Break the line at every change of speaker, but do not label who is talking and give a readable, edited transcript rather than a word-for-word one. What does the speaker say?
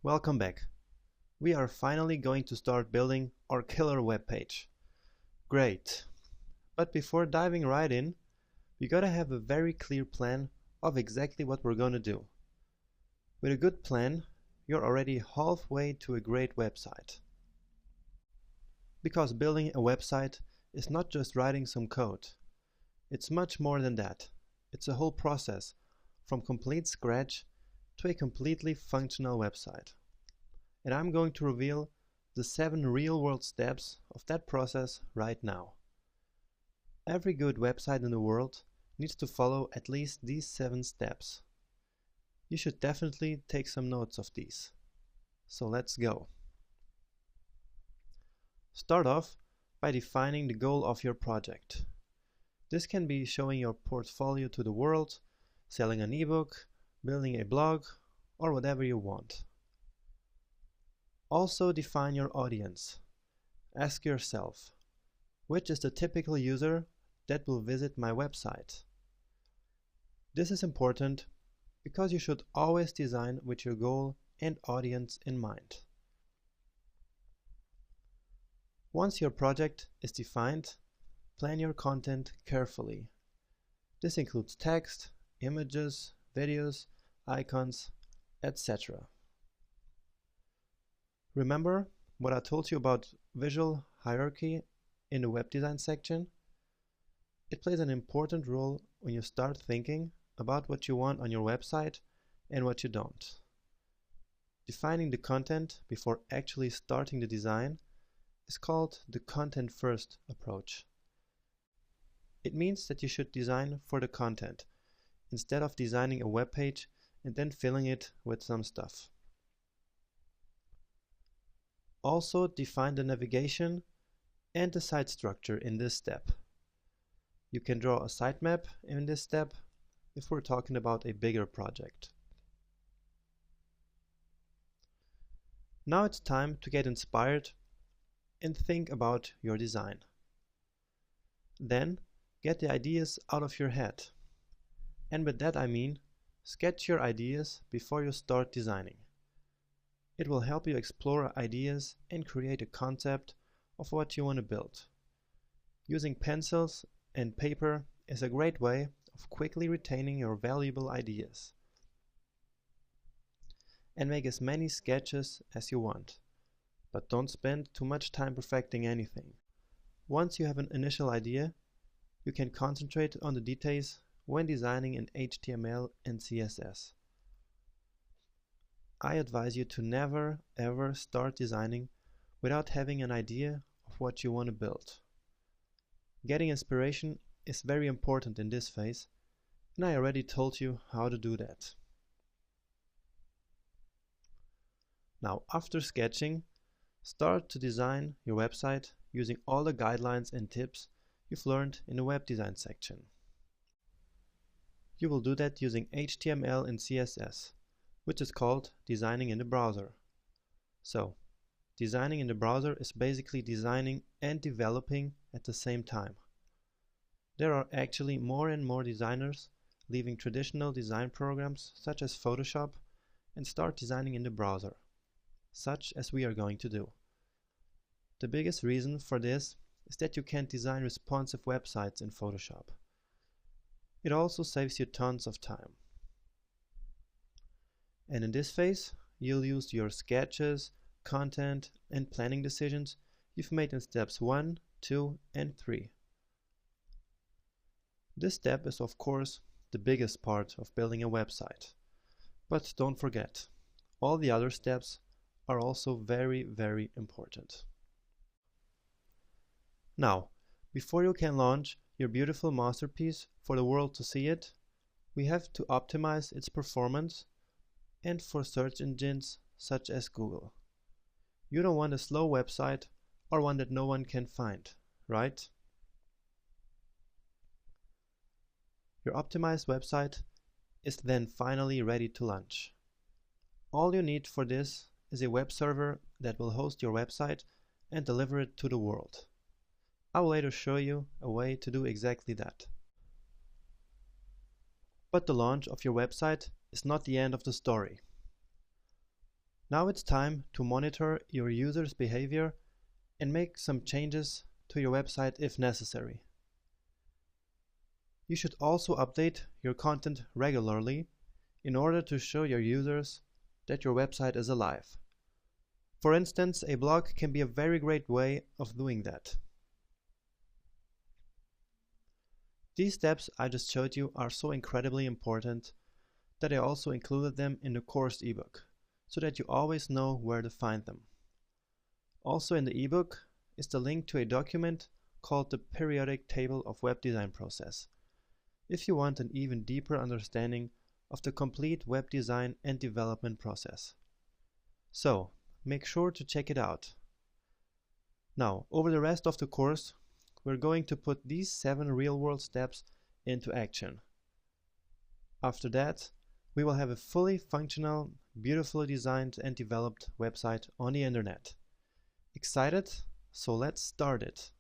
Welcome back. We are finally going to start building our killer web page. Great. But before diving right in, we gotta have a very clear plan of exactly what we're gonna do. With a good plan, you're already halfway to a great website. Because building a website is not just writing some code. It's much more than that. It's a whole process, from complete scratch to a completely functional website. And I'm going to reveal the 7 real-world steps of that process right now. Every good website in the world needs to follow at least these 7 steps. You should definitely take some notes of these. So let's go. Start off by defining the goal of your project. This can be showing your portfolio to the world, selling an ebook, building a blog, or whatever you want. Also define your audience. Ask yourself, which is the typical user that will visit my website? This is important because you should always design with your goal and audience in mind. Once your project is defined, plan your content carefully. This includes text, images, videos, icons, etc. Remember what I told you about visual hierarchy in the web design section? It plays an important role when you start thinking about what you want on your website and what you don't. Defining the content before actually starting the design is called the content first approach. It means that you should design for the content instead of designing a web page and then filling it with some stuff. Also define the navigation and the site structure in this step. You can draw a sitemap in this step if we're talking about a bigger project. Now it's time to get inspired and think about your design. Then get the ideas out of your head. And with that I mean, sketch your ideas before you start designing. It will help you explore ideas and create a concept of what you want to build. Using pencils and paper is a great way of quickly retaining your valuable ideas. And make as many sketches as you want, but don't spend too much time perfecting anything. Once you have an initial idea, you can concentrate on the details when designing in HTML and CSS. I advise you to never ever start designing without having an idea of what you want to build. Getting inspiration is very important in this phase, and I already told you how to do that. Now, after sketching, start to design your website using all the guidelines and tips you've learned in the web design section. You will do that using HTML and CSS, which is called designing in the browser. So, designing in the browser is basically designing and developing at the same time. There are actually more and more designers leaving traditional design programs such as Photoshop and start designing in the browser, such as we are going to do. The biggest reason for this is that you can't design responsive websites in Photoshop. It also saves you tons of time. And in this phase, you'll use your sketches, content, and planning decisions you've made in steps 1, 2, and 3. This step is of course the biggest part of building a website. But don't forget, all the other steps are also very, very important. Now, before you can launch your beautiful masterpiece for the world to see it, we have to optimize its performance and for search engines such as Google. You don't want a slow website or one that no one can find, right? Your optimized website is then finally ready to launch. All you need for this is a web server that will host your website and deliver it to the world. I will later show you a way to do exactly that. But the launch of your website is not the end of the story. Now it's time to monitor your users' behavior and make some changes to your website if necessary. You should also update your content regularly in order to show your users that your website is alive. For instance, a blog can be a very great way of doing that. These steps I just showed you are so incredibly important that I also included them in the course ebook, so that you always know where to find them. Also in the ebook is the link to a document called the Periodic Table of Web Design Process, if you want an even deeper understanding of the complete web design and development process. So, make sure to check it out. Now, over the rest of the course, we're going to put these 7 real-world steps into action. After that, we will have a fully functional, beautifully designed and developed website on the internet. Excited? So let's start it.